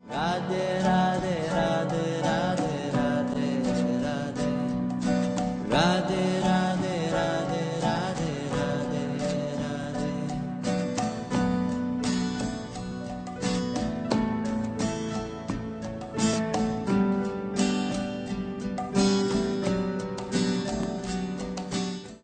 राधे राधे राधे राधे राधे राधे राधे राधे राधे राधे राधे राधे।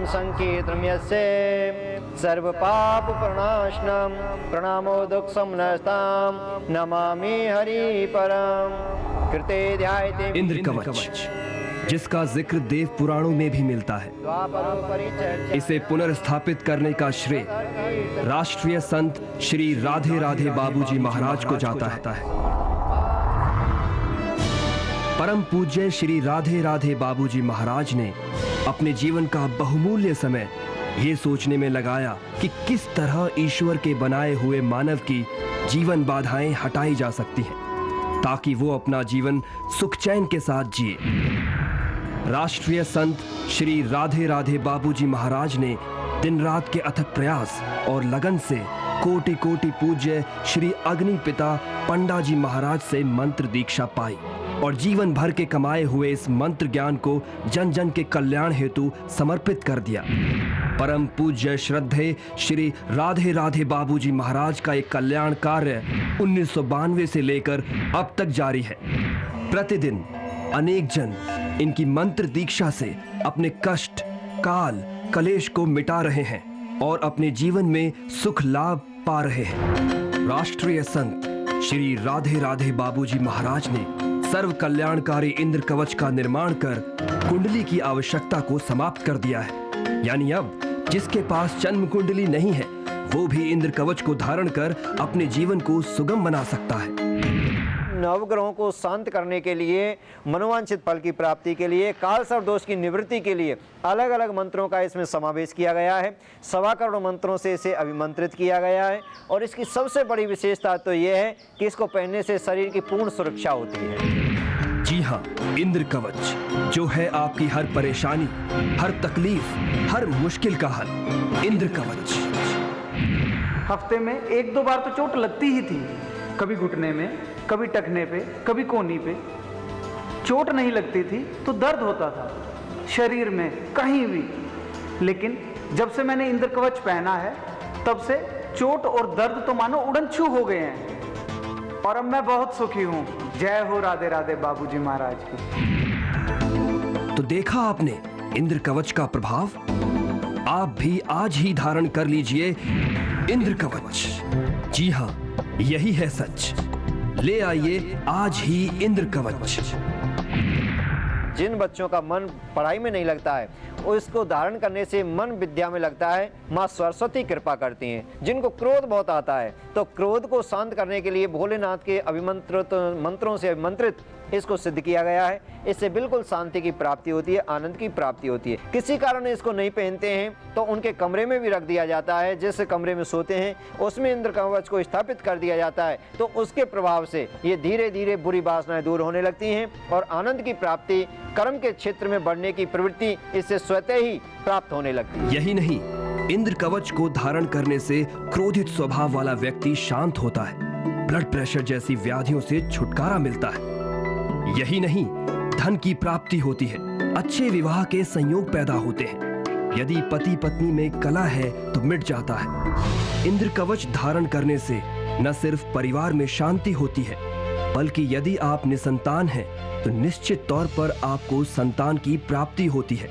संकीर्तनं यस्य सर्व पाप प्रणाशनम प्रणामो दुख समनस्ताम नमामि हरि परम कृते ध्यायते। इंद्र कवच, जिसका जिक्र देव पुराणों में भी मिलता है, इसे पुनर्स्थापित करने का श्रेय राष्ट्रीय संत श्री राधे राधे बाबूजी महाराज को जाता है। परम पूज्य श्री राधे राधे बाबूजी महाराज ने अपने जीवन का बहुमूल्य समय ये सोचने में लगाया कि किस तरह ईश्वर के बनाए हुए मानव की जीवन बाधाएं हटाई जा सकती हैं ताकि वो अपना जीवन सुख चैन के साथ जिए। राष्ट्रीय संत श्री राधे राधे बाबूजी महाराज ने दिन रात के अथक प्रयास और लगन से कोटि कोटि पूज्य श्री अग्नि पिता पंडा जी महाराज से मंत्र दीक्षा पाई और जीवन भर के कमाए हुए इस मंत्र ज्ञान को जन जन के कल्याण हेतु समर्पित कर दिया। परम पूज्य श्रद्धेय श्री राधे राधे बाबूजी महाराज का एक कल्याण कार्य 1992 से लेकर अब तक जारी है। प्रतिदिन अनेक जन इनकी मंत्र दीक्षा से अपने कष्ट काल कलेश को मिटा रहे हैं और अपने जीवन में सुख लाभ पा रहे हैं। राष्ट्रीय संत श्री राधे राधे बाबूजी महाराज ने सर्व कल्याणकारी इंद्र कवच का निर्माण कर कुंडली की आवश्यकता को समाप्त कर दिया है। यानी अब जिसके पास जन्म कुंडली नहीं है वो भी इंद्र कवच को धारण कर अपने जीवन को सुगम बना सकता है। नवग्रहों को शांत करने के लिए, मनोवांछित फल की प्राप्ति के लिए, काल सर्प दोष की निवृत्ति के लिए अलग अलग मंत्रों का इसमें समावेश किया गया है। 1.25 करोड़ मंत्रों से इसे अभिमंत्रित किया गया है और इसकी सबसे बड़ी विशेषता तो यह है कि इसको पहनने से शरीर की पूर्ण सुरक्षा होती है। जी हाँ, इंद्र कवच जो है आपकी हर परेशानी, हर तकलीफ, हर मुश्किल का हल। इंद्र कवच। हफ्ते में 1-2 बार तो चोट लगती ही थी, कभी घुटने में, कभी टखने पे, कभी कोहनी पे। चोट नहीं लगती थी तो दर्द होता था शरीर में कहीं भी, लेकिन जब से मैंने इंद्र कवच पहना है तब से चोट और दर्द तो मानो उड़न छू हो गए हैं और अब मैं बहुत सुखी हूँ। जय हो राधे राधे बाबूजी महाराज की। तो देखा आपने इंद्र कवच का प्रभाव। आप भी आज ही धारण कर लीजिए इंद्र कवच। जी हाँ, यही है सच। ले आइए आज ही इंद्र कवच। जिन बच्चों का मन पढ़ाई में नहीं लगता है उसको धारण करने से मन विद्या में लगता है, माँ सरस्वती कृपा करती हैं। जिनको क्रोध बहुत आता है तो क्रोध को शांत करने के लिए भोलेनाथ के अभिमंत्रित मंत्रों से अभिमंत्रित इसको सिद्ध किया गया है। इससे बिल्कुल शांति की प्राप्ति होती है, आनंद की प्राप्ति होती है। किसी कारण इसको नहीं पहनते हैं तो उनके कमरे में भी रख दिया जाता है। जिस कमरे में सोते हैं उसमें इंद्र कवच को स्थापित कर दिया जाता है तो उसके प्रभाव से ये धीरे धीरे बुरी वासनाएं दूर होने लगती हैं और आनंद की प्राप्ति, कर्म के क्षेत्र में बढ़ने की प्रवृत्ति इससे स्वतः ही प्राप्त होने लगती है। यही नहीं, इंद्र कवच को धारण करने से क्रोधित स्वभाव वाला व्यक्ति शांत होता है, ब्लड प्रेशर जैसी व्याधियों से छुटकारा मिलता है। यही नहीं, धन की प्राप्ति होती है, अच्छे विवाह के संयोग पैदा होते हैं। यदि पति पत्नी में कलह है तो मिट जाता है। इंद्र कवच धारण करने से न सिर्फ परिवार में शांति होती है बल्कि यदि आप निसंतान हैं तो निश्चित तौर पर आपको संतान की प्राप्ति होती है।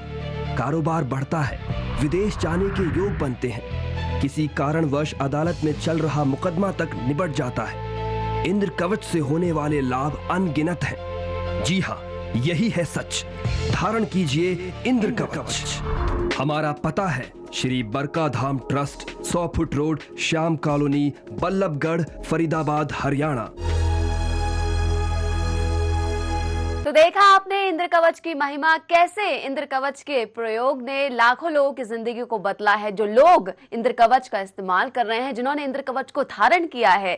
कारोबार बढ़ता है, विदेश जाने के योग बनते हैं, किसी कारणवश अदालत में चल रहा मुकदमा तक निबट जाता है। इंद्र कवच से होने वाले लाभ अनगिनत हैं। जी हाँ, यही है सच। धारण कीजिए इंद्र कवच। हमारा पता है Shri Barka Dham trust, 100 foot road, Shyam colony, Ballabhgarh, Faridabad, Haryana. तो देखा आपने इंद्र कवच की महिमा, कैसे इंद्र कवच के प्रयोग ने लाखों लोगों की जिंदगी को बदला है। जो लोग इंद्र कवच का इस्तेमाल कर रहे हैं, जिन्होंने इंद्र कवच को धारण किया है,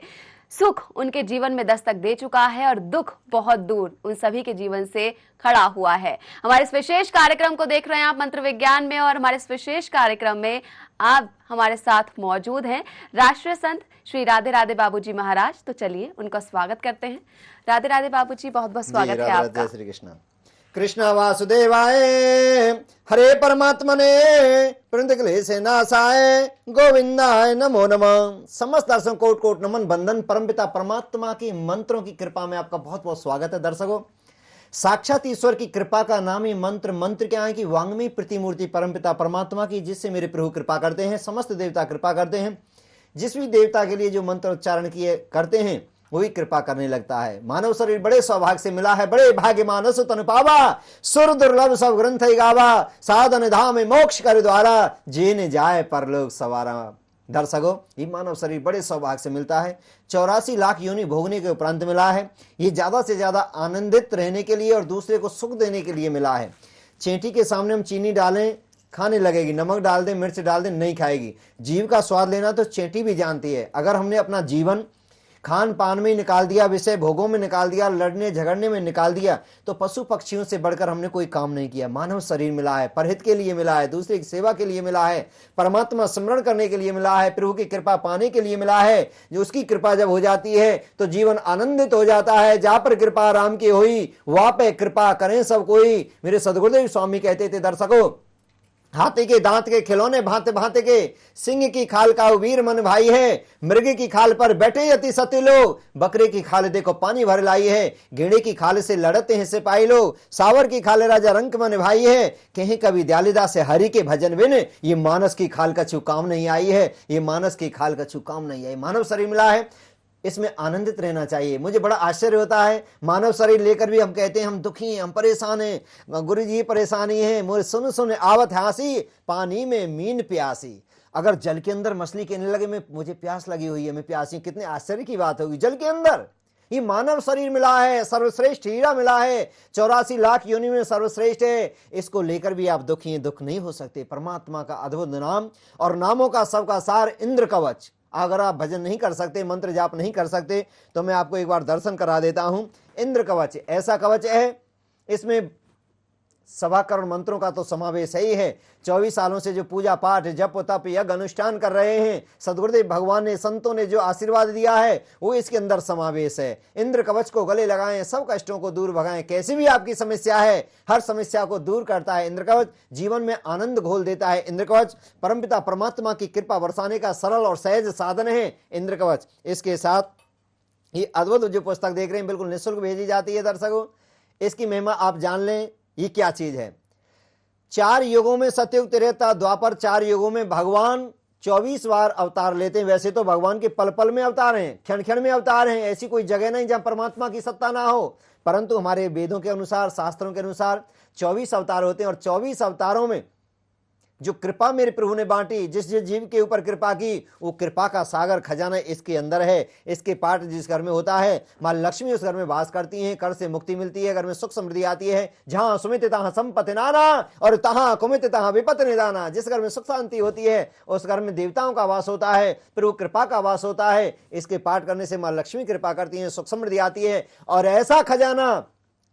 सुख उनके जीवन में दस्तक दे चुका है और दुख बहुत दूर उन सभी के जीवन से खड़ा हुआ है। हमारे इस विशेष कार्यक्रम को देख रहे हैं आप मंत्र विज्ञान में, और हमारे इस विशेष कार्यक्रम में आप हमारे साथ मौजूद हैं राष्ट्रीय संत श्री राधे राधे बाबूजी महाराज। तो चलिए उनका स्वागत करते हैं। राधे राधे बाबूजी, बहुत बहुत स्वागत है आपका। श्री कृष्ण। कृष्ण वासुदेवाय हरे परमात्मने प्रणत क्लेश नाशाय गोविंदाय नमो नमः। समस्त दर्शकों कोट कोट नमन बंदन। परमपिता परमात्मा के मंत्रों की कृपा में आपका बहुत बहुत स्वागत है। दर्शकों, साक्षात ईश्वर की कृपा का नाम ही मंत्र। मंत्र क्या है कि वांग्मयी प्रतिमूर्ति परमपिता परमात्मा की, जिससे मेरे प्रभु कृपा करते हैं, समस्त देवता कृपा करते हैं। जिस भी देवता के लिए जो मंत्र उच्चारण किए करते हैं वही कृपा करने लगता है। मानव शरीर बड़े सौभाग्य से मिला है, बड़े भाग्य मानस तन पावा, सुर दुर्लभ सब ग्रंथ गावा, साधन धाम मोक्ष कर द्वारा, जेने जाए परलोक सवारा। दर्शकों, ये मानव शरीर बड़े सौभाग्य से मिलता है। 84 लाख योनि भोगने के उपरांत मिला है। ये ज्यादा से ज्यादा आनंदित रहने के लिए और दूसरे को सुख देने के लिए मिला है। चेंटी के सामने हम चीनी डालें, खाने लगेगी, नमक डाल दें, मिर्च डाल दें, नहीं खाएगी। जीव का स्वाद लेना तो चेंटी भी जानती है। अगर हमने अपना जीवन खान पान में निकाल दिया, विषय भोगों में निकाल दिया, लड़ने झगड़ने में निकाल दिया, तो पशु पक्षियों से बढ़कर हमने कोई काम नहीं किया। मानव शरीर मिला है, परहित के लिए मिला है, दूसरे की सेवा के लिए मिला है, परमात्मा स्मरण करने के लिए मिला है, प्रभु की कृपा पाने के लिए मिला है। जो उसकी कृपा जब हो जाती है तो जीवन आनंदित हो जाता है। जा पर कृपा राम की हुई, वहां पे कृपा करें सब कोई। मेरे सदगुरुदेव स्वामी कहते थे, दर्शकों, हाथी के दांत के खिलौने भांति भांति के, सिंह की खाल का वीर मन भाई है, मृग की खाल पर बैठे अति सती लो, बकरे की खाल देखो पानी भर लाई है, गेड़े की खाल से लड़ते हैं सिपाही लो, सावर की खाल राजा रंक मन भाई है, कहीं कभी दयालिदा से हरि के भजन बिन, ये मानस की खाल कछु काम नहीं आई है, ये मानस की खाल कछु काम नहीं आई। मानव शरीर मिला है, इसमें आनंदित रहना चाहिए। मुझे बड़ा आश्चर्य होता है, मानव शरीर लेकर भी हम कहते हैं हम दुखी हैं, हम परेशान हैं, गुरु जी परेशानी है, मुझे सुन सुन आवत हासी, पानी में मीन प्यासी। अगर जल के अंदर मछली कहने लगे मैं मुझे प्यास लगी हुई है, मैं प्यासी, कितने आश्चर्य की बात होगी। जल के अंदर ये मानव शरीर मिला है, सर्वश्रेष्ठ हीरा मिला है, 84 लाख योनि में सर्वश्रेष्ठ है। इसको लेकर भी आप दुखी हैं, दुख नहीं हो सकते। परमात्मा का अद्भुत नाम, और नामों का सबका सार इंद्र कवच। अगर आप भजन नहीं कर सकते, मंत्र जाप नहीं कर सकते, तो मैं आपको एक बार दर्शन करा देता हूं। इंद्र कवच ऐसा कवच है, इसमें 1.25 करोड़ मंत्रों का तो समावेश ही है। 24 सालों से जो पूजा पाठ जप तप यज्ञ अनुष्ठान कर रहे हैं, सदगुरुदेव भगवान ने, संतों ने जो आशीर्वाद दिया है वो इसके अंदर समावेश है। इंद्र कवच को गले लगाएं, सब कष्टों को दूर भगाएं। कैसी भी आपकी समस्या है, हर समस्या को दूर करता है इंद्र कवच। जीवन में आनंद घोल देता है इंद्र कवच। परमपिता परमात्मा की कृपा बरसाने का सरल और सहज साधन है इंद्र कवच। इसके साथ ये अद्भुत जो पुस्तक देख रहे हैं बिल्कुल निःशुल्क भेजी जाती है। दर्शकों, इसकी महिमा आप जान लें, ये क्या चीज है। 4 युगों में सतयुग, त्रेता, द्वापर, 4 युगों में भगवान 24 बार अवतार लेते हैं। वैसे तो भगवान के पल पल में अवतार हैं, क्षण क्षण में अवतार हैं, ऐसी कोई जगह नहीं जहां परमात्मा की सत्ता ना हो। परंतु हमारे वेदों के अनुसार, शास्त्रों के अनुसार 24 अवतार होते हैं। और 24 अवतारों में जो कृपा मेरे प्रभु ने बांटी, जिस जिस जीव के ऊपर कृपा की, वो कृपा का सागर खजाना इसके अंदर है। इसके पाठ जिस घर में होता है, मां लक्ष्मी उस घर में वास करती हैं, कर से मुक्ति मिलती है, घर में सुख समृद्धि आती है। जहां सुमित तहां संपत्ति नाना, और तहां कुमित तहां विपत्ति निदाना। जिस घर में सुख शांति होती है उस घर में देवताओं का वास होता है, प्रभु कृपा का वास होता है। इसके पाठ करने से मां लक्ष्मी कृपा करती है, सुख समृद्धि आती है। और ऐसा खजाना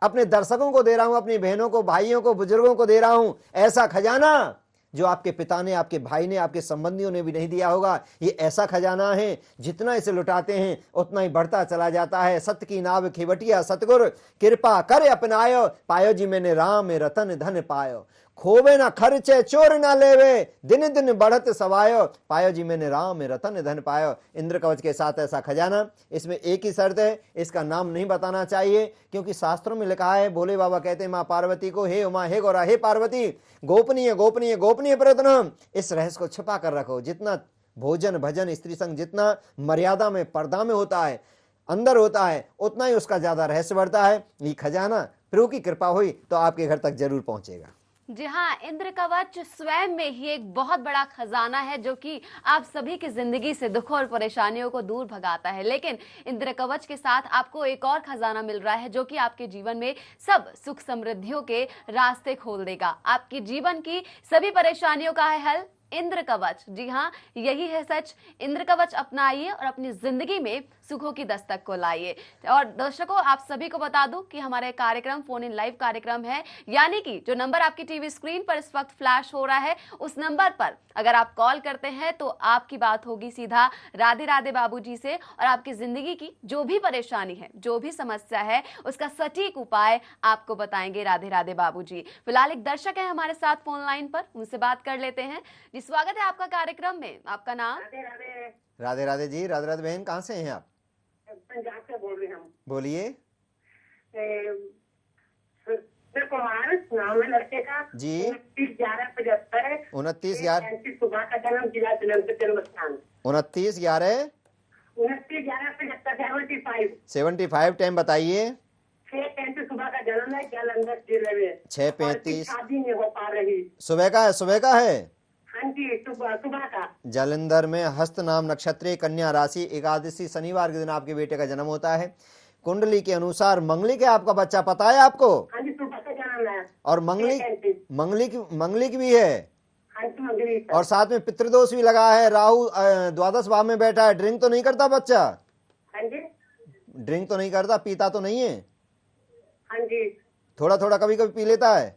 अपने दर्शकों को दे रहा हूं, अपनी बहनों को, भाइयों को, बुजुर्गों को दे रहा हूं। ऐसा खजाना जो आपके पिता ने, आपके भाई ने, आपके संबंधियों ने भी नहीं दिया होगा। ये ऐसा खजाना है, जितना इसे लुटाते हैं उतना ही बढ़ता चला जाता है। सत्य की नाव खिवटिया सतगुर, कृपा कर अपनायो, पायो जी मैंने राम रतन धन पायो। खोवे ना खर्चे, चोर ना लेवे, दिन दिन बढ़त सवायो, पायो जी मैंने राम रतन धन पायो। इंद्र कवच के साथ ऐसा खजाना। इसमें एक ही शर्त है, इसका नाम नहीं बताना चाहिए, क्योंकि शास्त्रों में लिखा है, भोले बाबा कहते हैं माँ पार्वती को, हे उमा, हे गौरा, हे पार्वती, गोपनीय गोपनीय गोपनीय प्रयत्न, इस रहस्य को छुपा कर रखो। जितना भोजन भजन स्त्री संग जितना मर्यादा में, पर्दा में होता है, अंदर होता है, उतना ही उसका ज्यादा रहस्य बढ़ता है। ये खजाना प्रभु की कृपा हुई तो आपके घर तक जरूर पहुंचेगा। जी हाँ, इंद्र कवच स्वयं में ही एक बहुत बड़ा खजाना है जो कि आप सभी की जिंदगी से दुखों और परेशानियों को दूर भगाता है। लेकिन इंद्र कवच के साथ आपको एक और खजाना मिल रहा है जो कि आपके जीवन में सब सुख समृद्धियों के रास्ते खोल देगा। आपकी जीवन की सभी परेशानियों का है हल इंद्र कवच। जी हाँ, यही है सच। इंद्र कवच अपनाइए और अपनी जिंदगी में सुखों की दस्तक को लाइए। और दर्शकों, आप सभी को बता दूं कि हमारे कार्यक्रम फोन इन लाइव कार्यक्रम है, यानी कि जो नंबर आपकी टीवी स्क्रीन पर इस वक्त फ्लैश हो रहा है, उस नंबर पर अगर आप कॉल करते हैं तो आपकी बात होगी सीधा राधे राधे बाबूजी से, और आपकी जिंदगी की जो भी परेशानी है, जो भी समस्या है, उसका सटीक उपाय आपको बताएंगे राधे राधे बाबूजी। फिलहाल एक दर्शक है हमारे साथ फोन लाइन पर, उनसे बात कर लेते हैं। जी, स्वागत है आपका कार्यक्रम में। आपका नाम? राधे राधे जी। राधे राधे बहन, कहाँ से हैं आप? पंजाब से बोल रहे हैं हम। बोलिए कुमार नाम है लड़के का जी। 29/11/75 29/11 सुबह का जन्म, जिला जलंधर, जन्म स्थान 29/11 29/11/75 75। टाइम बताइए। 6:35 सुबह का जन्म है, जलंधर जिले में। 6:35 शादी नहीं हो पा रही। सुबह का है? सुबह का है। हाँ जी, सुबह का। जालंधर में हस्त नाम नक्षत्र, कन्या राशि, एकादशी शनिवार के दिन आपके बेटे का जन्म होता है। कुंडली के अनुसार मंगली के आपका बच्चा, पता है आपको? हाँ जी, सुबह का जन्म है। और मंगली 6:35 मंगली की भी है। हाँ जी, मंगली का। और साथ में पितृदोष भी लगा है। राहु द्वादश भाव में बैठा है। ड्रिंक तो नहीं करता बच्चा? हाँ जी, ड्रिंक तो नहीं करता, पीता तो नहीं है? हाँ जी। थोड़ा थोड़ा कभी कभी पी लेता है।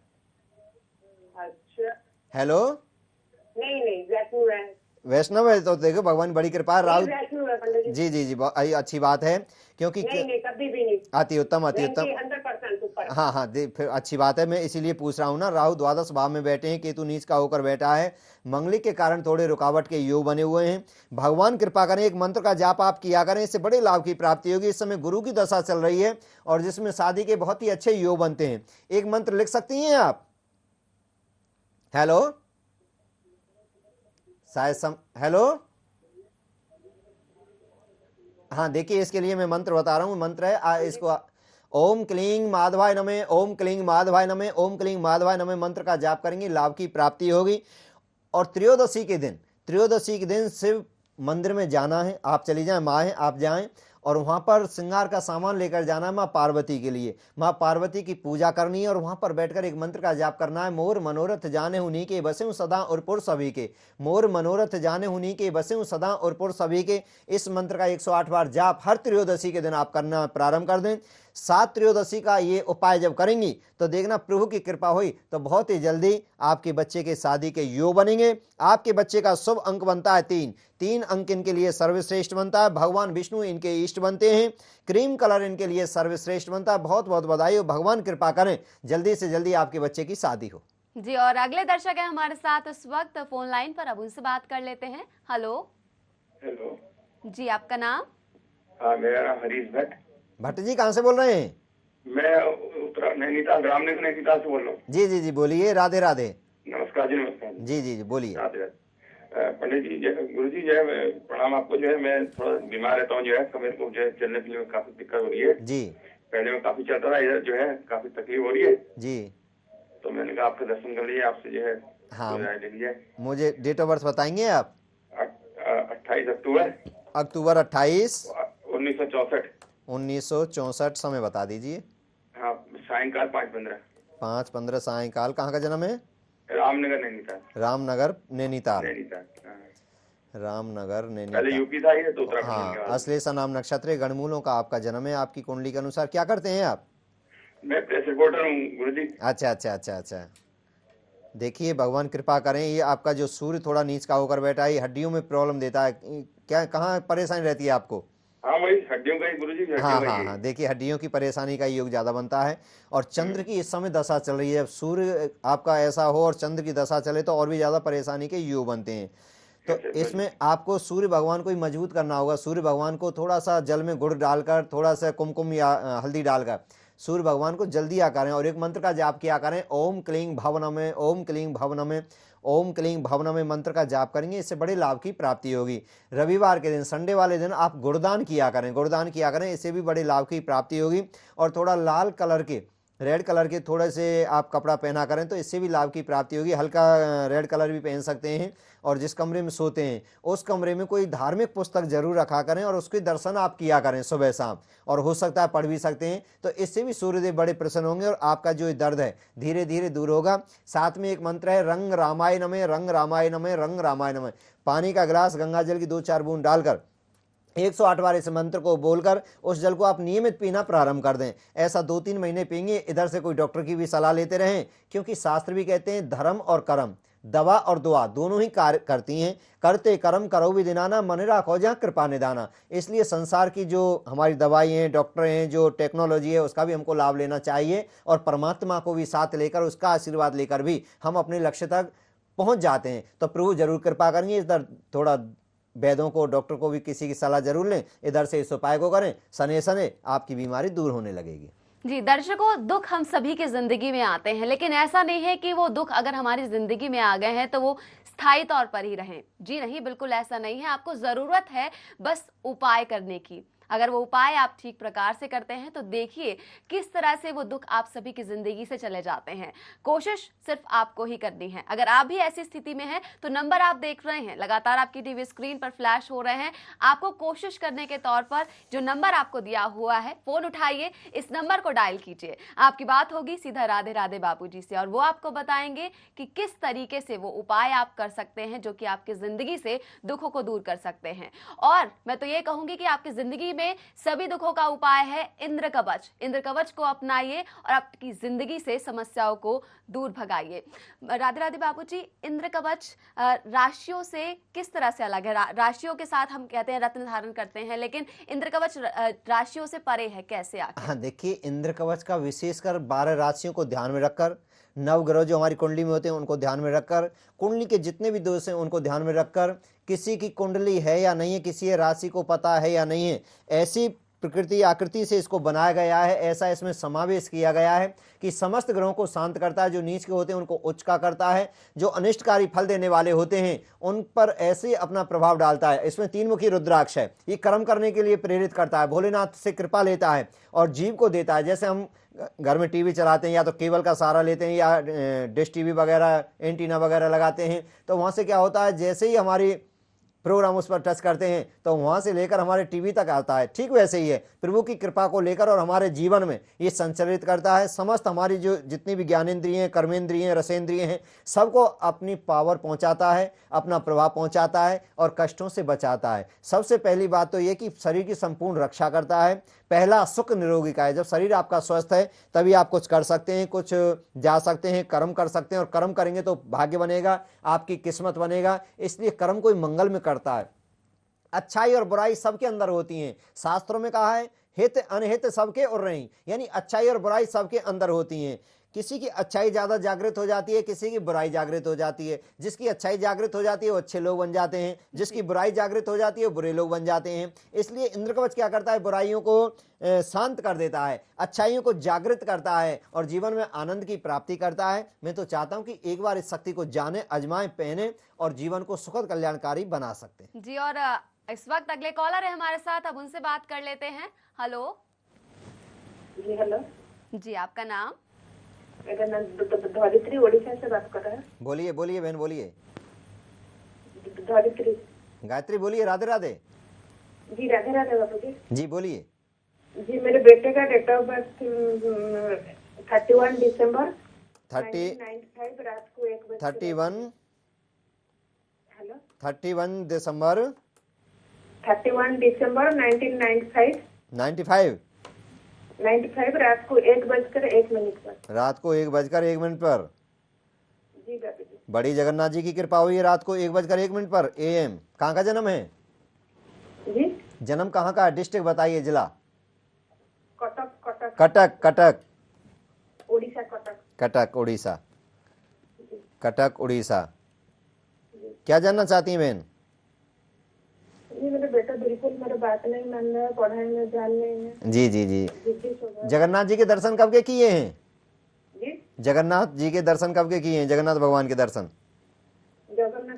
अच्छा, हेलो, नहीं वैष्णव है। वैष्णव है तो देखो भगवान बड़ी कृपा है। राहु वैष्णव है पंडित जी जी। जी जी, अच्छी बात है, क्योंकि नहीं कभी भी नहीं। अति उत्तम, अति उत्तम। 100% ऊपर। हाँ हाँ, फिर अच्छी बात है। मैं इसीलिए पूछ रहा हूँ ना। राहु द्वादश भाव में बैठे हैं, केतु नीच का होकर बैठा है, मंगली के कारण थोड़े रुकावट के योग बने हुए हैं। भगवान कृपा करें, एक मंत्र का जाप आप किया करें, इससे बड़े लाभ की प्राप्ति होगी। इस समय गुरु की दशा चल रही है और जिसमें शादी के बहुत ही अच्छे योग बनते हैं। एक मंत्र लिख सकती हैं आप? हेलो, शायद हेलो, हाँ देखिए, इसके लिए मैं मंत्र बता रहा हूँ। मंत्र है इसको ओम क्लीं माधवाय नमः, ओम क्लीं माधवाय नमः, ओम क्लीं माधवाय नमः मंत्र का जाप करेंगे, लाभ की प्राप्ति होगी। और त्रयोदशी के दिन शिव मंदिर में जाना है। आप चली जाएं, माँ है आप जाएं, और वहाँ पर श्रृंगार का सामान लेकर जाना है माँ पार्वती के लिए। माँ पार्वती की पूजा करनी है और वहाँ पर बैठकर एक मंत्र का जाप करना है। मोर मनोरथ जाने उन्हीं के बसे सदा और पुर सभी के, मोर मनोरथ जाने उन्हीं के बसे सदा और पुर सभी के। इस मंत्र का 108 बार जाप हर त्रयोदशी के दिन आप करना प्रारंभ कर दें। 7 त्रयोदशी का ये उपाय जब करेंगी तो देखना प्रभु की कृपा हुई तो बहुत ही जल्दी आपके बच्चे के शादी के योग बनेंगे। आपके बच्चे का शुभ अंक बनता है 3 अंक इनके लिए सर्वश्रेष्ठ बनता है। भगवान विष्णु इनके इष्ट बनते हैं। क्रीम कलर इनके लिए सर्वश्रेष्ठ बनता है। बहुत बहुत बधाई हो, भगवान कृपा करें जल्दी से जल्दी आपके बच्चे की शादी हो। जी, और अगले दर्शक है हमारे साथ इस वक्त फोन लाइन पर, अब उनसे बात कर लेते हैं। हेलो जी, आपका नाम? हाँ, मेरा नाम हरीश भट्ट जी, कहाँ से बोल रहे हैं? मैं उत्तर नैनीताल, रामनगर नैनीताल से बोल रहा हूँ। जी जी जी, बोलिए। राधे राधे। नमस्कार जी, नमस्कार जी जी जी, बोलिए। राधे राधे। पंडित जी, गुरु जी, जो है प्रणाम आपको। जो है मैं थोड़ा बीमार रहता हूँ, जो है मेरे को जो है चलने फिरने में काफी दिक्कत हो रही है जी। पहले में काफी चलता था, इधर जो है काफी तकलीफ हो रही है जी। तो मैंने कहा आपके दर्शन कर लिए, आपसे जो है हाँ, राय ले लिया। मुझे डेट ऑफ बर्थ बताएंगे आप? 28 अक्टूबर 28 1964। 1964। समय बता दीजिए। हाँ, सायंकाल 5:15। 5:15 सायंकाल। कहाँ का जन्म है? रामनगर नैनीताल। रामनगर नैनीताल। हाँ। रामनगर पहले नैनीताल। यूपी था ये, तो उत्तराखंड हाँ, के बाद। अश्लेषा नाम नक्षत्र, गणमूलों का आपका जन्म है। आपकी कुंडली के अनुसार क्या करते हैं आप? मैं प्रेस रिपोर्टर हूँ गुरु जी। अच्छा अच्छा अच्छा अच्छा। देखिए, भगवान कृपा करें, ये आपका जो सूर्य थोड़ा नीच का होकर बैठा है, ये हड्डियों में प्रॉब्लम देता है। क्या, कहाँ परेशानी रहती है आपको? हाँ, वही हड्डियों का ही गुरु जी। हाँ हाँ हाँ, देखिए हड्डियों की परेशानी का योग ज्यादा बनता है। और चंद्र की इस समय दशा चल रही है। जब सूर्य आपका ऐसा हो और चंद्र की दशा चले तो और भी ज्यादा परेशानी के योग बनते हैं। तो इसमें आपको सूर्य भगवान को ही मजबूत करना होगा। सूर्य भगवान को थोड़ा सा जल में गुड़ डालकर, थोड़ा सा कुमकुम या हल्दी डालकर सूर्य भगवान को जल्दी आ करें और एक मंत्र का जाप किया करें। ओम क्लीं भव नमः, ओम क्लीं भव नमः, ओम क्लीं भव नमः मंत्र का जाप करेंगे, इससे बड़े लाभ की प्राप्ति होगी। रविवार के दिन, संडे वाले दिन आप गुड़दान किया करें, गुड़दान किया करें, इससे भी बड़े लाभ की प्राप्ति होगी। और थोड़ा लाल कलर के, रेड कलर के थोड़े से आप कपड़ा पहना करें तो इससे भी लाभ की प्राप्ति होगी। हल्का रेड कलर भी पहन सकते हैं। और जिस कमरे में सोते हैं उस कमरे में कोई धार्मिक पुस्तक जरूर रखा करें और उसके दर्शन आप किया करें सुबह शाम, और हो सकता है पढ़ भी सकते हैं। तो इससे भी सूर्यदेव बड़े प्रसन्न होंगे और आपका जो दर्द है धीरे धीरे दूर होगा। साथ में एक मंत्र है, रंग रामाय नमः, रंग रामाय नमः, रंग रामाय नमः। पानी का गिलास गंगा जल की 2-4 बूंद डालकर 108 बार इस मंत्र को बोलकर उस जल को आप नियमित पीना प्रारंभ कर दें। ऐसा 2-3 महीने पिएंगे। इधर से कोई डॉक्टर की भी सलाह लेते रहें, क्योंकि शास्त्र भी कहते हैं धर्म और कर्म, दवा और दुआ दोनों ही कार्य करती हैं। करते कर्म करो भी दिनाना, मन राखो जहाँ कृपा निदाना। इसलिए संसार की जो हमारी दवाई हैं, डॉक्टर हैं, जो टेक्नोलॉजी है, उसका भी हमको लाभ लेना चाहिए और परमात्मा को भी साथ लेकर, उसका आशीर्वाद लेकर भी हम अपने लक्ष्य तक पहुंच जाते हैं। तो प्रभु जरूर कृपा करेंगे। इधर थोड़ा वैद्यों को, डॉक्टर को भी किसी की सलाह जरूर लें, इधर से इस उपाय को करें, सने सने आपकी बीमारी दूर होने लगेगी। जी दर्शकों, दुख हम सभी की जिंदगी में आते हैं, लेकिन ऐसा नहीं है कि वो दुख अगर हमारी जिंदगी में आ गए हैं तो वो स्थायी तौर पर ही रहें। जी नहीं, बिल्कुल ऐसा नहीं है। आपको जरूरत है बस उपाय करने की। अगर वो उपाय आप ठीक प्रकार से करते हैं तो देखिए किस तरह से वो दुख आप सभी की जिंदगी से चले जाते हैं। कोशिश सिर्फ आपको ही करनी है। अगर आप भी ऐसी स्थिति में हैं तो नंबर आप देख रहे हैं, लगातार आपकी टीवी स्क्रीन पर फ्लैश हो रहे हैं। आपको कोशिश करने के तौर पर जो नंबर आपको दिया हुआ है, फोन उठाइए, इस नंबर को डायल कीजिए। आपकी बात होगी सीधा राधे राधे बाबूजी से और वो आपको बताएंगे कि किस तरीके से वो उपाय आप कर सकते हैं जो कि आपकी जिंदगी से दुखों को दूर कर सकते हैं। और मैं तो ये कहूंगी कि आपकी जिंदगी में सभी दुखों का उपाय है इंद्र कवच। इंद्र कवच को अपनाइए और आपकी जिंदगी से समस्याओं को दूर भगाइए। राधे राधे बाबूजी, इंद्र कवच राशियों से किस तरह से अलग है? राशियों के साथ हम कहते हैं रत्न धारण करते हैं, लेकिन इंद्र कवच राशियों से परे है, कैसे आखिर? हाँ देखिए, इंद्र कवच का विशेषकर 12 राशियों को ध्यान में रखकर, नवग्रह जो हमारी कुंडली में होते हैं उनको ध्यान में रखकर, कुंडली के जितने भी दोष हैं उनको ध्यान में रखकर, किसी की कुंडली है या नहीं है, किसी राशि को पता है या नहीं है, ऐसी प्रकृति आकृति से इसको बनाया गया है, ऐसा इसमें समावेश किया गया है कि समस्त ग्रहों को शांत करता है, जो नीच के होते हैं उनको उच्च का करता है, जो अनिष्टकारी फल देने वाले होते हैं उन पर ऐसे अपना प्रभाव डालता है। इसमें 3 मुखी रुद्राक्ष है, ये कर्म करने के लिए प्रेरित करता है, भोलेनाथ से कृपा लेता है और जीव को देता है। जैसे हम घर में टीवी चलाते हैं या तो केबल का सहारा लेते हैं या डिश टीवी वगैरह, एंटीना वगैरह लगाते हैं, तो वहाँ से क्या होता है, जैसे ही हमारी प्रोग्राम उस पर टच करते हैं तो वहाँ से लेकर हमारे टीवी तक आता है। ठीक वैसे ही है, प्रभु की कृपा को लेकर और हमारे जीवन में ये संचालित करता है। समस्त हमारी जो जितनी भी ज्ञानेंद्रिय हैं, कर्मेंद्रिय हैं, रसेंद्रिय हैं, सबको अपनी पावर पहुँचाता है, अपना प्रभाव पहुँचाता है और कष्टों से बचाता है। सबसे पहली बात तो ये कि शरीर की संपूर्ण रक्षा करता है। पहला सुख निरोगी का है। जब शरीर आपका स्वस्थ है तभी आप कुछ कर सकते हैं, कुछ जा सकते हैं, कर्म कर सकते हैं, और कर्म करेंगे तो भाग्य बनेगा, आपकी किस्मत बनेगा। इसलिए कर्म कोई मंगल में करता है। अच्छाई और बुराई सबके अंदर होती हैं। शास्त्रों में कहा है हित अनहित सबके उर रही, यानी अच्छाई और बुराई सबके अंदर होती हैं। किसी की अच्छाई ज़्यादा जागृत हो जाती है, किसी की बुराई जागृत हो जाती है। जिसकी अच्छाई जागृत हो जाती है वो अच्छे लोग बन जाते हैं, जिसकी बुराई जागृत हो जाती है वो बुरे लोग बन जाते हैं। इसलिए इंद्र कवच क्या करता है, बुराइयों को शांत कर देता है, अच्छाइयों को जागृत करता है और जीवन में आनंद की प्राप्ति करता है। मैं तो चाहता हूं कि एक बार इस शक्ति को जाने, अजमाएं, पहने और जीवन को सुखद कल्याणकारी बना सकते हैं जी। और इस वक्त अगले कॉलर है हमारे साथ, अब उनसे बात कर लेते हैं। हेलो जी हेलो जी, आपका नाम? मेरा नाम धरित्री, उड़ीसा से बात कर रहा है। बोलिए बोलिए बहन, बोलिए। धरित्री गायत्री बोलिए। राधे राधे जी। राधे राधे बाबू जी। जी बोलिए। जी, मेरे बेटे का डेट ऑफ बर्थ 31 दिसंबर 1995 रात को 1 बजे। 31 दिसंबर 1995 रात को 1:01 पर। रात को 1:01 पर। जी बाबू जी। बड़ी जगन्नाथ जी की कृपा हुई है। रात को 1:01 पर AM। कहाँ का जन्म है? जी, जन्म कहाँ का? डिस्ट्रिक्ट बताइए, जिला? कटक। कटक कटक। कटक उड़ीसा। कटक। कटक उड़ीसा। कटक उड़ीसा। क्या जानना चाहती हैं बहन? जी, मेरा बेटा बिल्कुल मेरी बात नहीं मान रहा है, पढ़ाई में ध्यान नहीं है। जी जी जी। जिद्दी हो गया। जगन्नाथ जी के दर्शन कब के किए हैं? जी, जगन्नाथ जी के दर्शन कब के किए हैं? जगन्नाथ भगवान के दर्शन जगन्नाथ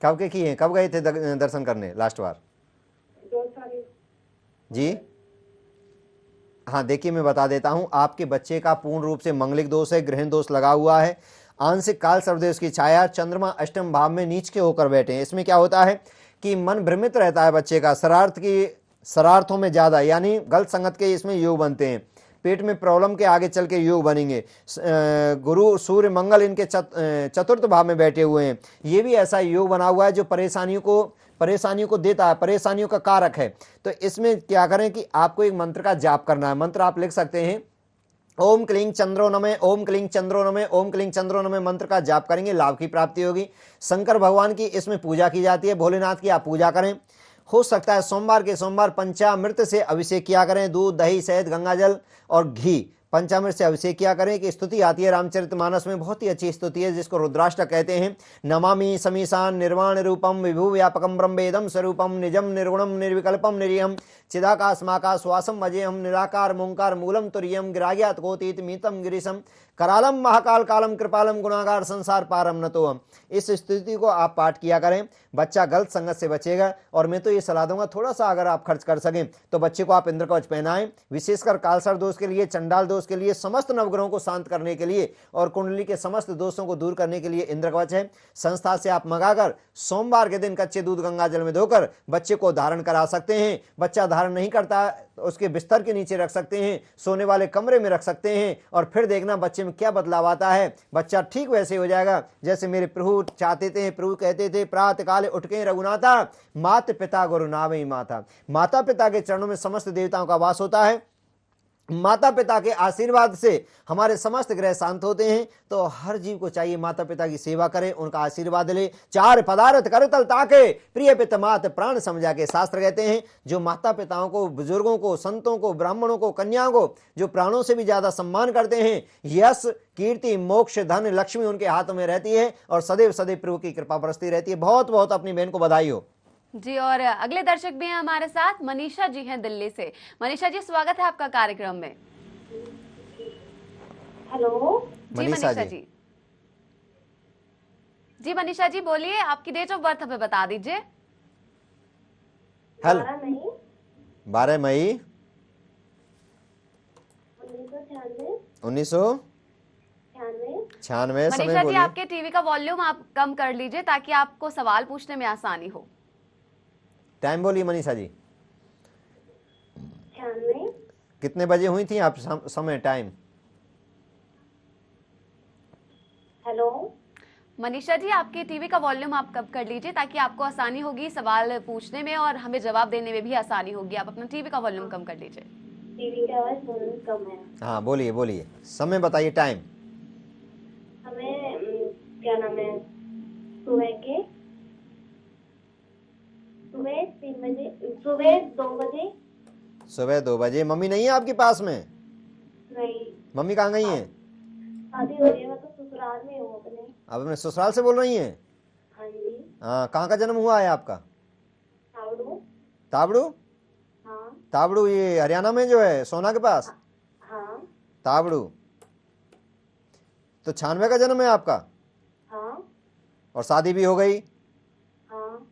कब के किए हैं? कब गए थे दर्शन करने लास्ट बार? 2 साल। जी हाँ, देखिए मैं बता देता हूँ। आपके बच्चे का पूर्ण रूप से मंगलिक दोष है, ग्रहण दोष लगा हुआ है, आंशिक काल सर्वदेश की छाया, चंद्रमा अष्टम भाव में नीच के होकर बैठे हैं। इसमें क्या होता है कि मन भ्रमित रहता है बच्चे का, शरारतों में ज़्यादा, यानी गलत संगत के इसमें योग बनते हैं। पेट में प्रॉब्लम के आगे चल के योग बनेंगे। गुरु सूर्य मंगल इनके चतुर्थ भाव में बैठे हुए हैं। ये भी ऐसा योग बना हुआ है जो परेशानियों को देता है, परेशानियों का कारक है। तो इसमें क्या करें कि आपको एक मंत्र का जाप करना है। मंत्र आप लिख सकते हैं, ओम क्लीं चंद्रो नमः, ओम क्लीं चंद्रो नमः, ओम क्लीं चंद्रो नमः मंत्र का जाप करेंगे, लाभ की प्राप्ति होगी। शंकर भगवान की इसमें पूजा की जाती है, भोलेनाथ की आप पूजा करें। हो सकता है सोमवार के सोमवार पंचामृत से अभिषेक किया करें, दूध, दही, शहद, गंगाजल और घी, पंचामृत से अभिषेक किया करें। कि स्तुति आती है रामचरितमानस में, बहुत ही अच्छी स्तुति है जिसको रुद्राष्टक कहते हैं। नमामि समीशान निर्वाण रूपम विभु व्यापकम ब्रह्मेदम स्वरूपम निजम निर्गुणम निर्विकल्पम निरीहम चिदाकाशमाकाश वासम अजेयम निराकार मोंकार मूलम तुरीयम गिराग्यात कोतीत मीतम गिरीशम करालम महाकाल कालम कृपालम गुणागार संसार पारम नतोहम। इस स्तुति को आप पाठ किया करें, बच्चा गलत संगत से बचेगा। और मैं तो ये सलाह दूंगा, थोड़ा सा अगर आप खर्च कर सकें तो बच्चे को आप इंद्र कवच पहनाएं, विशेषकर कालसर्प दोष के लिए, चंडाल दोष के लिए, समस्त नवग्रहों को शांत करने के लिए और कुंडली के समस्त दोषों को दूर करने के लिए इंद्र कवच है। संस्था से आप मंगाकर सोमवार के दिन कच्चे दूध गंगा जल में धोकर बच्चे को धारण करा सकते हैं। बच्चा धारण नहीं करता उसके बिस्तर के नीचे रख सकते हैं, सोने वाले कमरे में रख सकते हैं और फिर देखना बच्चे में क्या बदलाव आता है। बच्चा ठीक वैसे हो जाएगा जैसे मेरे प्रभु चाहते थे। प्रभु कहते थे, प्रातः काले उठ के रघुनाथा, माता पिता गुरु नामे माता। माता पिता के चरणों में समस्त देवताओं का वास होता है। माता पिता के आशीर्वाद से हमारे समस्त ग्रह शांत होते हैं। तो हर जीव को चाहिए माता पिता की सेवा करे, उनका आशीर्वाद ले। चार पदार्थ करतल ताके, प्रिय पिता मात प्राण समझा के शास्त्र कहते हैं। जो माता पिताओं को, बुजुर्गों को, संतों को, ब्राह्मणों को, कन्याओं को जो प्राणों से भी ज्यादा सम्मान करते हैं, यश कीर्ति मोक्ष धन लक्ष्मी उनके हाथों में रहती है और सदैव सदैव प्रभु की कृपा बरसती रहती है। बहुत बहुत अपनी बहन को बधाई हो जी। और अगले दर्शक भी हैं हमारे साथ, मनीषा जी हैं दिल्ली से। मनीषा जी, स्वागत है आपका कार्यक्रम में। हेलो जी मनीषा जी। जी मनीषा जी बोलिए, आपकी डेट ऑफ बर्थ हमें बता दीजिए। हेलो, 12 मई 1996। मनीषा जी, आपके टीवी का वॉल्यूम आप कम कर लीजिए ताकि आपको सवाल पूछने में आसानी हो। टाइम बोलिए मनीषा जी। कितने बजे हुई थी आप समय टाइम? हेलो मनीषा जी, आपके टीवी का वॉल्यूम आप कम कर लीजिए ताकि आपको आसानी होगी सवाल पूछने में और हमें जवाब देने में भी आसानी होगी। आप अपना टीवी का वॉल्यूम कम कर लीजिए। टीवी का आवाज बहुत कम है। हाँ बोलिए बोलिए, समय बताइए, टाइम। हमें क्या नाम है, सुबह 3 बजे, सुबह 2 बजे। सुबह 2 बजे। मम्मी नहीं है आपके पास में? नहीं। मम्मी कहाँ गई हैं? शादी हो रही है, मैं तो ससुराल में हूँ अपने। आप अपने ससुराल से बोल रही हैं? हाँ जी। हाँ, कहाँ का जन्म हुआ है आपका? तावड़ू। तावड़ू? हाँ। तावड़ू ये हरियाणा में जो है, सोना के पास? हाँ। तावड़ू। तो 96 का जन्म है आपका? हाँ। और शादी भी हो गई? हाँ।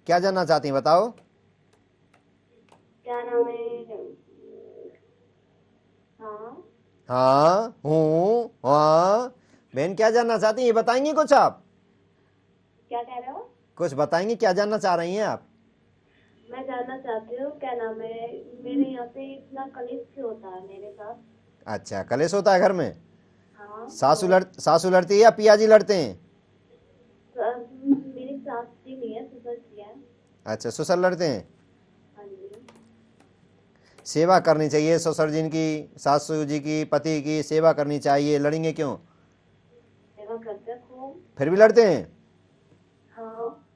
क्या जानना चाहती हैं बताओ? क्या नाम है? हाँ। हाँ हूँ हाँ। बहन क्या जानना चाहती हैं, ये बताएंगी कुछ आप? क्या कह रहे हो? कुछ बताएंगी, क्या जानना चाह रही हैं आप? मैं जानना चाहती हूँ, क्या नाम है, मेरे यहाँ पे इतना कलेश क्यों होता है मेरे साथ? अच्छा, कलेश होता है घर में? हाँ। सासू लड़ती है या पियाजी लड़ते हैं? मेरी सास जी नहीं है, ससुर जी है। अच्छा, ससुर लड़ते हैं। हाँ जी। सेवा करनी चाहिए ससुर जी की, सासू जी की, पति की सेवा करनी चाहिए। लड़ेंगे क्यों? सेवा करते खूब। फिर भी लड़ते हैं? हाँ।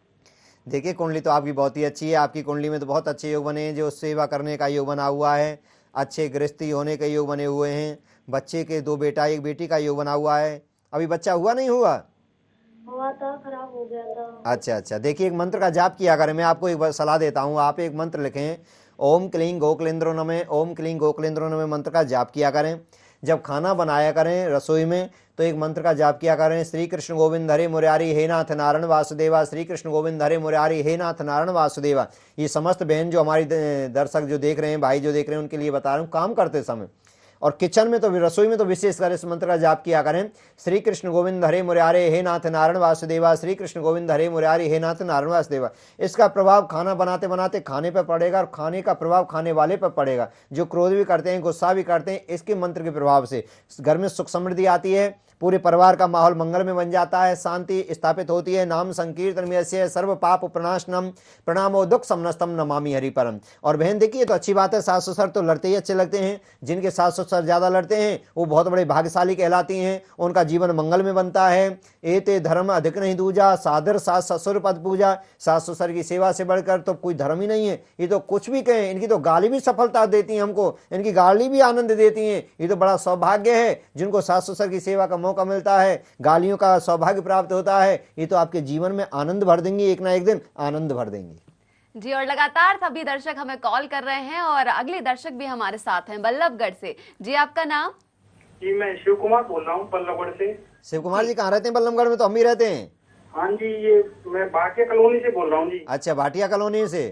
देखिए, कुंडली तो आपकी बहुत ही अच्छी है। आपकी कुंडली में तो बहुत अच्छे योग बने हैं। जो सेवा करने का योग बना हुआ है, अच्छे गृहस्थी होने के योग बने हुए हैं, बच्चे के 2 बेटा 1 बेटी का योग बना हुआ है। अभी बच्चा हुआ नहीं हुआ? हुआ था, खराब हो गया था। अच्छा अच्छा, देखिए एक मंत्र का जाप किया करें। मैं आपको एक बार सलाह देता हूँ, आप एक मंत्र लिखें, ओम क्लीं गोकलेंद्रो नमः, ओम क्लीं गोकलेंद्रो नमः मंत्र का जाप किया करें। जब खाना बनाया करें रसोई में तो एक मंत्र का जाप किया करें, श्री कृष्ण गोविंद हरे मुरारी हे नाथ नारायण वासुदेवा, श्री कृष्ण गोविंद हरे मुरारी हे नाथ नारायण वासुदेवा। ये समस्त बहन जो हमारी दर्शक जो देख रहे हैं, भाई जो देख रहे हैं, उनके लिए बता रहा हूँ। काम करते समय और किचन में तो रसोई में तो विशेषकर इस मंत्र का जाप किया करें। श्री कृष्ण गोविंद हरे मुरारे हे नाथ नारायण वासुदेवा, श्री कृष्ण गोविंद हरे मुरारी हे नाथ नारायण वासुदेवा। इसका प्रभाव खाना बनाते बनाते खाने पर पड़ेगा और खाने का प्रभाव खाने वाले पर पड़ेगा। जो क्रोध भी करते हैं, गुस्सा भी करते हैं, इसके मंत्र के प्रभाव से घर में सुख समृद्धि आती है, पूरे परिवार का माहौल मंगल में बन जाता है, शांति स्थापित होती है। नाम संकीर्तन में से सर्व पाप प्रणाशनम प्रणामो दुख समनस्तम नमामि हरि परम। और बहन देखिए तो अच्छी बात है, सास ससुर तो लड़ते ही अच्छे लगते हैं। जिनके सास ससुर ज्यादा लड़ते हैं वो बहुत बड़े भाग्यशाली कहलाती हैं, उनका जीवन मंगल में बनता है। एते धर्म अधिक नहीं दूजा, सादर सास ससुर पद पूजा। सास ससुर की सेवा से बढ़कर तो कोई धर्म ही नहीं है। ये तो कुछ भी कहें, इनकी तो गाली भी सफलता देती है हमको, इनकी गाली भी आनंद देती है। ये तो बड़ा सौभाग्य है जिनको सास ससुर की सेवा का मौका मिलता है, गालियों का सौभाग्य प्राप्त होता है। ये तो आपके जीवन में आनंद भर देंगी, एक ना एक दिन आनंद भर देंगी। जी, और लगातार सभी दर्शक हमें कॉल कर रहे हैं और अगले दर्शक भी हमारे साथ हैं बल्लभगढ़ से। जी, आपका नाम? जी, मैं शिव कुमार बोल रहा हूँ बल्लभगढ़ से। शिव कुमार जी कहाँ रहते हैं? बल्लभगढ़ में तो हम भी रहते हैं। हाँ जी, ये मैं भाटिया कॉलोनी से बोल रहा हूँ जी। अच्छा, भाटिया कॉलोनी से।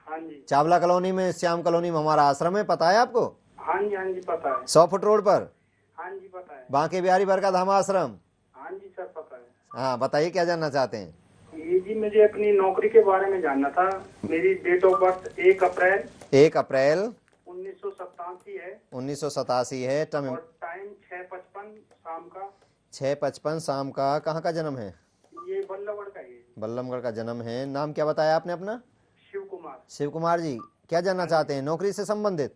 हाँ जी। चावला कॉलोनी में, श्याम कॉलोनी में हमारा आश्रम है, पता है आपको? हाँ जी, हाँ जी पता है। 100 फुट रोड पर। हाँ जी पता है। बांके बिहारी बरका धाम आश्रम। हाँ जी सर पता है। हाँ बताइए, क्या जानना चाहते हैं? ये जी मुझे अपनी नौकरी के बारे में जानना था। मेरी डेट ऑफ बर्थ 1 अप्रैल 1987 है। 1987 है। और टाइम 6:55 शाम का। 6:55 शाम का। कहाँ का जन्म है? ये बल्लभगढ़ का ही। बल्लभगढ़ का जन्म है। नाम क्या बताया आपने अपना? शिव कुमार। शिव कुमार जी, क्या जानना चाहते हैं नौकरी से संबंधित?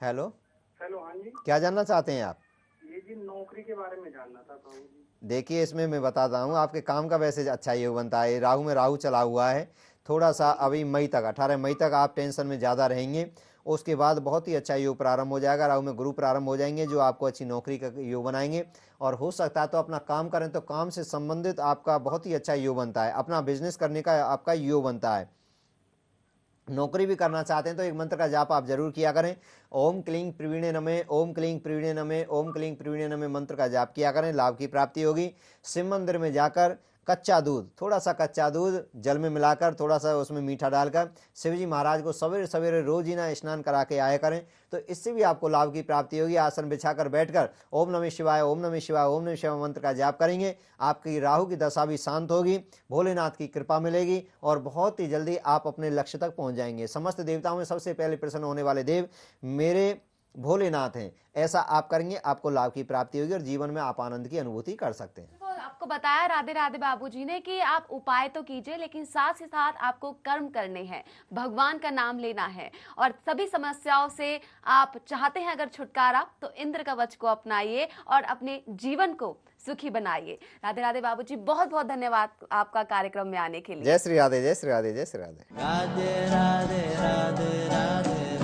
Hello hello. हाँ जी, क्या जानना चाहते हैं आप? ये जी नौकरी के बारे में जानना था प्रभु जी। देखिए, इसमें मैं बताता हूँ, आपके काम का वैसे अच्छा योग बनता है। राहु में राहु चला हुआ है, थोड़ा सा अभी मई तक 18 मई तक आप टेंशन में ज़्यादा रहेंगे। उसके बाद बहुत ही अच्छा योग प्रारंभ हो जाएगा। राहु में गुरु प्रारंभ हो जाएंगे जो आपको अच्छी नौकरी का योग बनाएंगे। और हो सकता है तो अपना काम करें तो काम से संबंधित आपका बहुत ही अच्छा योग बनता है। अपना बिजनेस करने का आपका योग बनता है। नौकरी भी करना चाहते हैं तो एक मंत्र का जाप आप जरूर किया करें। ओम क्लीं प्रवीणे नमे, ओम क्लीं प्रवीणे नमे, ओम क्लीं प्रवीणे नमे मंत्र का जाप किया करें, लाभ की प्राप्ति होगी। शिव मंदिर में जाकर कच्चा दूध, थोड़ा सा कच्चा दूध जल में मिलाकर, थोड़ा सा उसमें मीठा डालकर शिवजी महाराज को सवेरे सवेरे रोज ही ना स्नान करा के आया करें, तो इससे भी आपको लाभ की प्राप्ति होगी। आसन बिछाकर बैठकर ओम नमः शिवाय, ओम नमः शिवाय, ओम नमः शिवाय मंत्र का जाप करेंगे। आपकी राहु की दशा भी शांत होगी, भोलेनाथ की कृपा मिलेगी और बहुत ही जल्दी आप अपने लक्ष्य तक पहुंच जाएंगे। समस्त देवताओं में सबसे पहले प्रसन्न होने वाले देव मेरे भोलेनाथ हैं। ऐसा आप करेंगे, आपको लाभ की प्राप्ति होगी और जीवन में आप आनंद की अनुभूति कर सकते हैं। आपको बताया राधे राधे बाबूजी ने कि आप उपाय तो कीजिए, लेकिन साथ ही साथ आपको कर्म करने हैं, भगवान का नाम लेना है और सभी समस्याओं से आप चाहते हैं अगर छुटकारा तो इंद्र कवच को अपनाइए और अपने जीवन को सुखी बनाइए। राधे राधे बाबूजी, बहुत बहुत धन्यवाद आपका कार्यक्रम में आने के लिए। जय श्री राधे, जय श्री राधे, जय श्री राधे। राधे राधे राधे राधे